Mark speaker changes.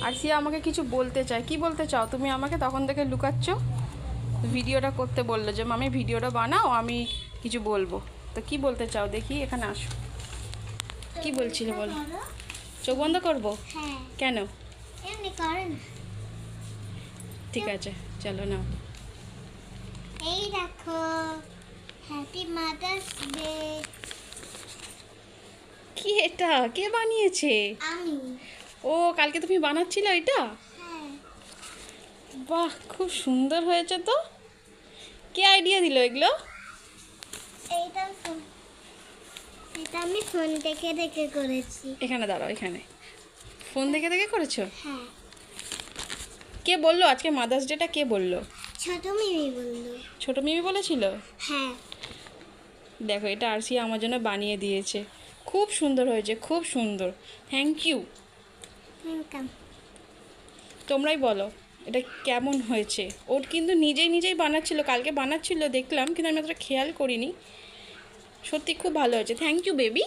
Speaker 1: আর সিয়া আমাকে কিছু বলতে চায়। কি বলতে চাও তুমি আমাকে? তখন থেকে লুকাচ্ছ। ভিডিওটা করতে বললো যে মামি ভিডিওটা বানাও, আমি কিছু বলবো। তো কি বলতে চাও দেখি, এখানে আসো। কি বলছিলে বলো? চোখ বন্ধ করবো?
Speaker 2: হ্যাঁ।
Speaker 1: কেন?
Speaker 2: এমনি করো না।
Speaker 1: ঠিক আছে, চলো নাও।
Speaker 2: এই দেখো, হ্যাপি মাদার্স ডে।
Speaker 1: কি এটা? কে বানিয়েছে?
Speaker 2: আমি।
Speaker 1: ও, কালকে তুমি বানাচ্ছিলে এটা?
Speaker 2: হ্যাঁ।
Speaker 1: বাহ, খুব সুন্দর হয়েছে তো। কে আইডিয়া দিল এগুলো?
Speaker 2: এইটা এটা আমি ফোন দেখে দেখে করেছি।
Speaker 1: এখানে দাঁড়াও, এখানে। ফোন দেখে দেখে করেছো?
Speaker 2: হ্যাঁ।
Speaker 1: কে বললো আজকে মাদার্স ডেটা? কে বললো?
Speaker 2: ছোট মিমি বললো।
Speaker 1: ছোট মিমি বলেছিল?
Speaker 2: হ্যাঁ।
Speaker 1: দেখো, এটা আরসিয়া আমার জন্য বানিয়ে দিয়েছে। খুব সুন্দর হয়েছে, খুব সুন্দর। Thank you.
Speaker 2: ওয়েলকাম।
Speaker 1: তোমরাই বলো এটা কেমন হয়েছে। ওর কিন্তু নিজেই নিজেই বানাচ্ছিল, কালকে বানাচ্ছিল দেখলাম, কিন্তু আমি অতটা খেয়াল করিনি। সত্যি খুব ভালো হয়েছে। Thank you baby.